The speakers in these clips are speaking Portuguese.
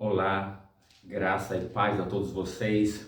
Olá, graça e paz a todos vocês.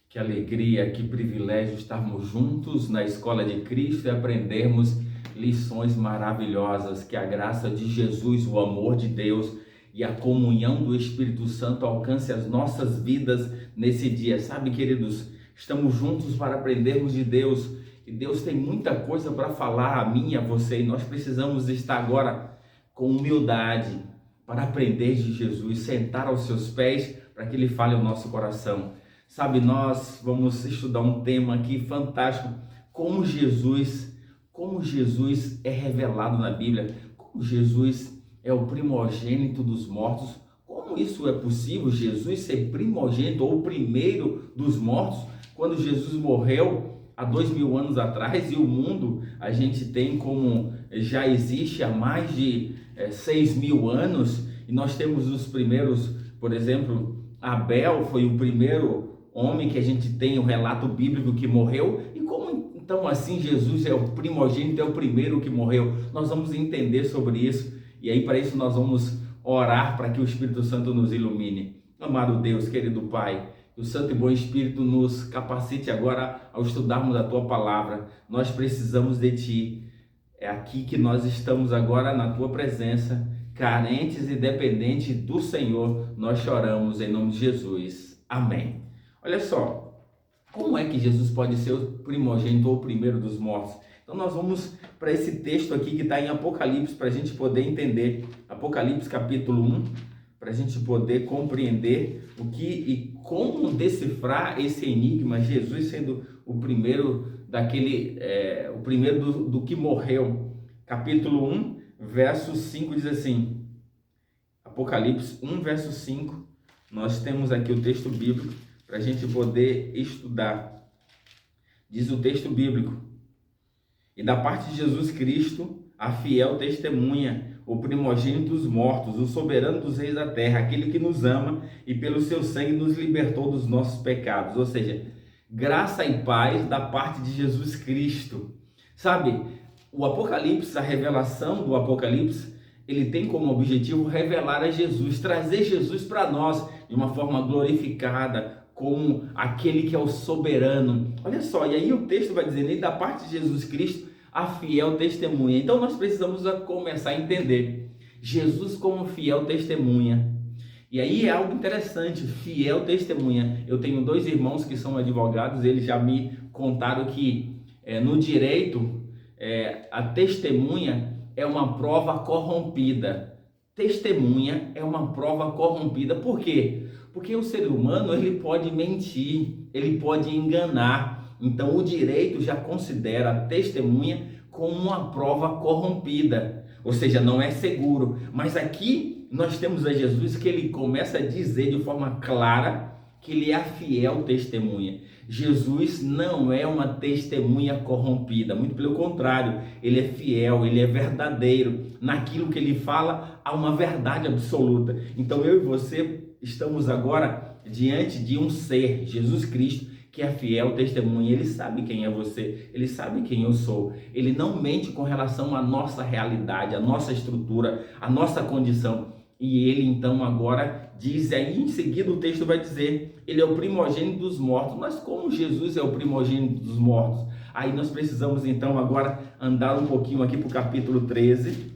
Que alegria, que privilégio estarmos juntos na Escola de Cristo e aprendermos lições maravilhosas. Que a graça de Jesus, o amor de Deus e a comunhão do Espírito Santo alcance as nossas vidas nesse dia. Sabe, queridos, estamos juntos para aprendermos de Deus e Deus tem muita coisa para falar a mim e a você e nós precisamos estar agora com humildade para aprender de Jesus, sentar aos seus pés para que Ele fale ao nosso coração. Sabe, nós vamos estudar um tema aqui fantástico, como Jesus é revelado na Bíblia, como Jesus é o primogênito dos mortos. Como isso é possível, Jesus ser primogênito ou o primeiro dos mortos, quando Jesus morreu há 2000 anos atrás e o mundo a gente tem como já existe há mais de 6.000 anos, e nós temos os primeiros, por exemplo, Abel foi o primeiro homem que a gente tem o relato bíblico que morreu. E como então assim Jesus é o primogênito, é o primeiro que morreu? Nós vamos entender sobre isso, e aí para isso nós vamos orar para que o Espírito Santo nos ilumine. Amado Deus, querido Pai, que o Santo e Bom Espírito nos capacite agora ao estudarmos a Tua Palavra. Nós precisamos de Ti. É aqui que nós estamos agora na Tua presença, carentes e dependentes do Senhor. Nós choramos em nome de Jesus. Amém. Olha só, como é que Jesus pode ser o primogênito ou o primeiro dos mortos? Então nós vamos para esse texto aqui que está em Apocalipse, para a gente poder entender. Apocalipse capítulo 1, para a gente poder compreender o que e como decifrar esse enigma, Jesus sendo o primeiro o primeiro do que morreu. Capítulo 1, verso 5 diz assim, Apocalipse 1, verso 5, nós temos aqui o texto bíblico para a gente poder estudar. Diz o texto bíblico: e da parte de Jesus Cristo, a fiel testemunha, o primogênito dos mortos, o soberano dos reis da terra, aquele que nos ama e pelo seu sangue nos libertou dos nossos pecados. Ou seja, graça e paz da parte de Jesus Cristo. Sabe, o Apocalipse, a revelação do Apocalipse, ele tem como objetivo revelar a Jesus, trazer Jesus para nós de uma forma glorificada, como aquele que é o soberano. Olha só, e aí o texto vai dizer, e da parte de Jesus Cristo, a fiel testemunha. Então nós precisamos começar a entender Jesus como fiel testemunha. E aí é algo interessante, fiel testemunha. Eu tenho 2 irmãos que são advogados, eles já me contaram que no direito a testemunha é uma prova corrompida. Testemunha é uma prova corrompida. Por quê? Porque o ser humano ele pode mentir, ele pode enganar. Então o direito já considera a testemunha como uma prova corrompida, ou seja, não é seguro. Mas aqui nós temos a Jesus que ele começa a dizer de forma clara que ele é a fiel testemunha. Jesus não é uma testemunha corrompida, muito pelo contrário, ele é fiel, ele é verdadeiro. Naquilo que ele fala, há uma verdade absoluta. Então eu e você estamos agora diante de um ser, Jesus Cristo, que é fiel testemunha. Ele sabe quem é você, ele sabe quem eu sou. Ele não mente com relação à nossa realidade, à nossa estrutura, à nossa condição. E ele então agora diz, aí em seguida o texto vai dizer, ele é o primogênito dos mortos. Mas como Jesus é o primogênito dos mortos? Aí nós precisamos então agora andar um pouquinho aqui para o capítulo 13,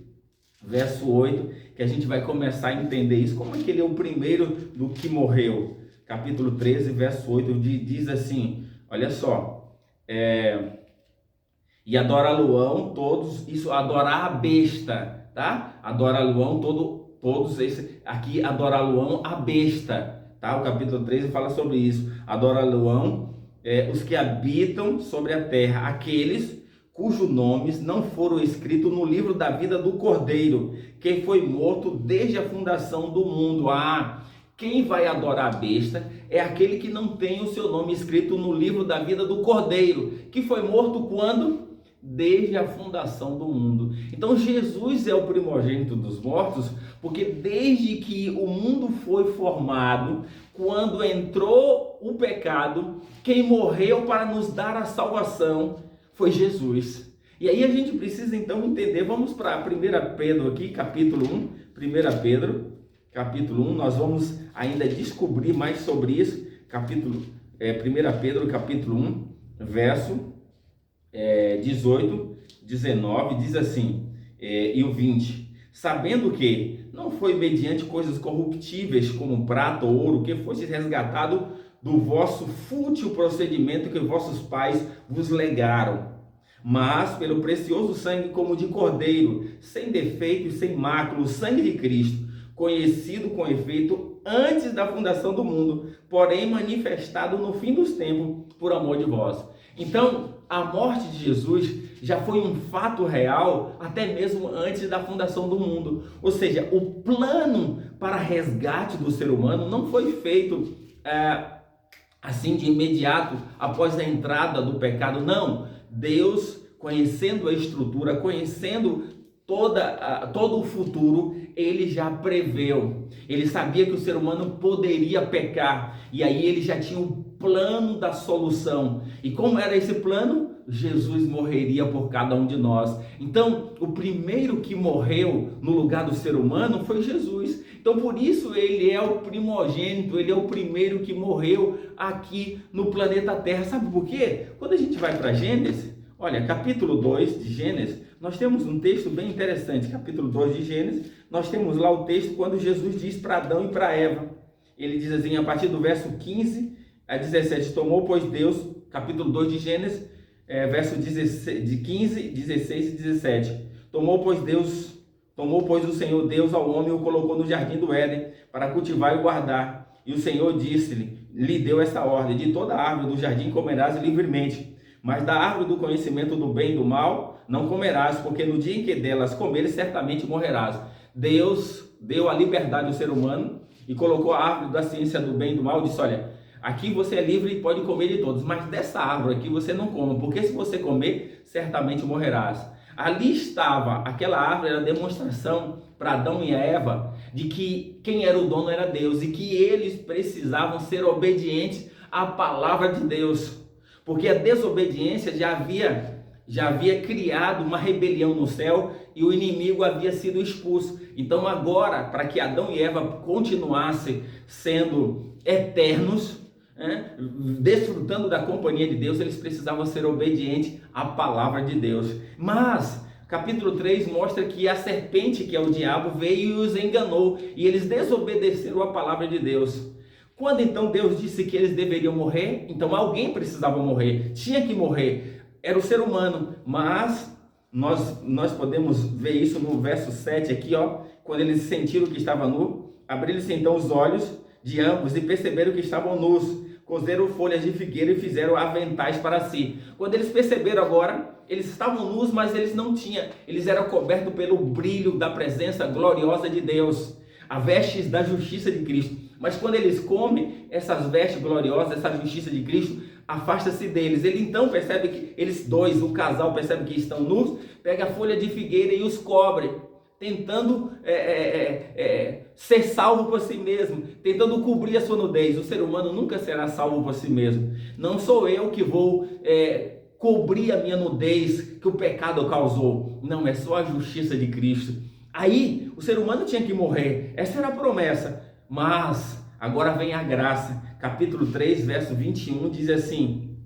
verso 8, que a gente vai começar a entender isso. Como é que ele é o primeiro do que morreu? Capítulo 13, verso 8, diz assim, olha só, e adora-lo-ão todos, isso, adorar a besta, tá? Adora-lo-ão todos esses, aqui adora-lo-ão a besta, tá? O capítulo 13 fala sobre isso, adora-lo-ão os que habitam sobre a terra, aqueles cujos nomes não foram escritos no livro da vida do Cordeiro, que foi morto desde a fundação do mundo. Quem vai adorar a besta é aquele que não tem o seu nome escrito no livro da vida do Cordeiro, que foi morto quando? Desde a fundação do mundo. Então Jesus é o primogênito dos mortos, porque desde que o mundo foi formado, quando entrou o pecado, quem morreu para nos dar a salvação foi Jesus. E aí a gente precisa então entender, vamos para 1 Pedro aqui, capítulo 1, 1 Pedro, capítulo 1, nós vamos ainda descobrir mais sobre isso. 1 Pedro, capítulo 1, verso 18, 19, diz assim, e o 20. Sabendo que não foi mediante coisas corruptíveis, como prata ou ouro, que fosse resgatado do vosso fútil procedimento que vossos pais vos legaram, mas pelo precioso sangue como de cordeiro, sem defeito e sem mácula, o sangue de Cristo, conhecido com efeito antes da fundação do mundo, porém manifestado no fim dos tempos por amor de vós. Então, a morte de Jesus já foi um fato real até mesmo antes da fundação do mundo. Ou seja, o plano para resgate do ser humano não foi feito assim de imediato após a entrada do pecado. Não, Deus, conhecendo a estrutura, conhecendo todo o futuro, ele já preveu. Ele sabia que o ser humano poderia pecar, e aí ele já tinha o plano da solução. E como era esse plano? Jesus morreria por cada um de nós. Então, o primeiro que morreu no lugar do ser humano foi Jesus. Então, por isso ele é o primogênito, ele é o primeiro que morreu aqui no planeta Terra. Sabe por quê? Quando a gente vai para Gênesis, olha, capítulo 2 de Gênesis, nós temos um texto bem interessante. Capítulo 2 de Gênesis, nós temos lá o texto quando Jesus diz para Adão e para Eva. Ele diz assim, a partir do verso 15 a 17, tomou, pois Deus, capítulo 2 de Gênesis, verso 15, 16 e 17. Tomou, pois o Senhor Deus ao homem e o colocou no jardim do Éden para cultivar e guardar. E o Senhor lhe deu esta ordem, de toda árvore do jardim comerás livremente, mas da árvore do conhecimento do bem e do mal não comerás, porque no dia em que delas comeres, certamente morrerás. Deus deu a liberdade ao ser humano e colocou a árvore da ciência do bem e do mal, disse, olha, aqui você é livre e pode comer de todos, mas dessa árvore aqui você não coma, porque se você comer, certamente morrerás. Ali estava, aquela árvore era demonstração para Adão e Eva de que quem era o dono era Deus e que eles precisavam ser obedientes à palavra de Deus, porque a desobediência já havia criado uma rebelião no céu e o inimigo havia sido expulso. Então agora, para que Adão e Eva continuassem sendo eternos, desfrutando da companhia de Deus, eles precisavam ser obedientes à palavra de Deus. Mas capítulo 3 mostra que a serpente, que é o diabo, veio e os enganou, e eles desobedeceram a palavra de Deus. Quando então Deus disse que eles deveriam morrer, então alguém precisava morrer, tinha que morrer, era o ser humano. Mas nós podemos ver isso no verso 7 aqui, quando eles sentiram que estava nu, abriram-se então os olhos de ambos e perceberam que estavam nus, cozeram folhas de figueira e fizeram aventais para si. Quando eles perceberam agora, eles estavam nus, mas eles não tinham, eles eram cobertos pelo brilho da presença gloriosa de Deus, a vestes da justiça de Cristo. Mas quando eles comem essas vestes gloriosas, essa justiça de Cristo, afasta-se deles. Ele então percebe que eles dois, o casal, percebe que estão nus, pega a folha de figueira e os cobre, tentando ser salvo por si mesmo, tentando cobrir a sua nudez. O ser humano nunca será salvo por si mesmo. Não sou eu que vou cobrir a minha nudez que o pecado causou. Não, é só a justiça de Cristo. Aí o ser humano tinha que morrer, essa era a promessa. Mas agora vem a graça. Capítulo 3, verso 21 diz assim: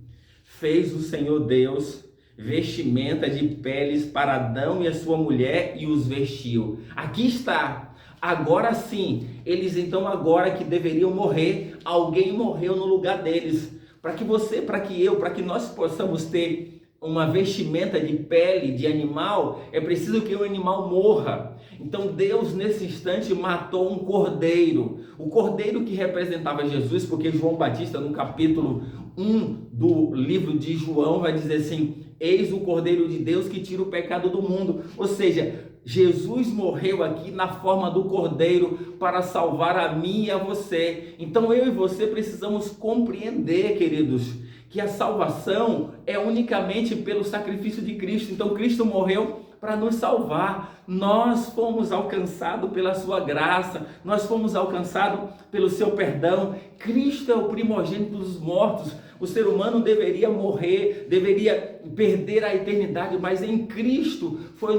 fez o Senhor Deus vestimenta de peles para Adão e a sua mulher e os vestiu. Aqui está. Agora sim, eles então agora que deveriam morrer, alguém morreu no lugar deles. Para que você, para que eu, para que nós possamos ter uma vestimenta de pele de animal, é preciso que o animal morra. Então Deus nesse instante matou um cordeiro, o cordeiro que representava Jesus, porque João Batista no capítulo 1 do livro de João vai dizer assim: eis o cordeiro de Deus que tira o pecado do mundo. Ou seja, Jesus morreu aqui na forma do cordeiro para salvar a mim e a você. Então eu e você precisamos compreender, queridos, que a salvação é unicamente pelo sacrifício de Cristo. Então Cristo morreu para nos salvar. Nós fomos alcançados pela sua graça, nós fomos alcançados pelo seu perdão. Cristo é o primogênito dos mortos, O ser humano deveria morrer, deveria perder a eternidade, mas em Cristo foi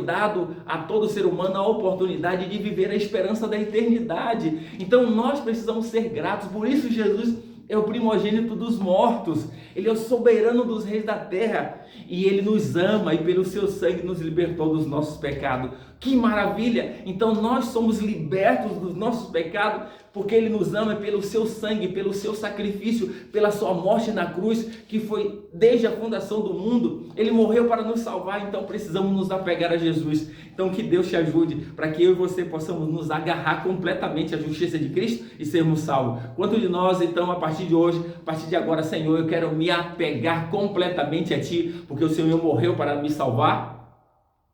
dado a todo ser humano a oportunidade de viver a esperança da eternidade. Então nós precisamos ser gratos, por isso Jesus é o primogênito dos mortos, Ele é o soberano dos reis da terra, e Ele nos ama e pelo seu sangue nos libertou dos nossos pecados. Que maravilha! Então nós somos libertos dos nossos pecados, porque Ele nos ama pelo seu sangue, pelo seu sacrifício, pela sua morte na cruz, que foi desde a fundação do mundo. Ele morreu para nos salvar, então precisamos nos apegar a Jesus. Então que Deus te ajude, para que eu e você possamos nos agarrar completamente à justiça de Cristo e sermos salvos. Quanto de nós, então, a partir de hoje, a partir de agora, Senhor, eu quero me apegar completamente a Ti, porque o Senhor morreu para me salvar.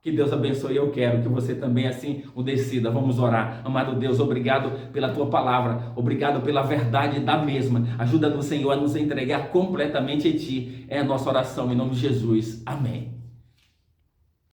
Que Deus abençoe, eu quero que você também assim o decida. Vamos orar. Amado Deus, obrigado pela Tua palavra, obrigado pela verdade da mesma. Ajuda-nos, Senhor, a nos entregar completamente a Ti. É a nossa oração em nome de Jesus. Amém.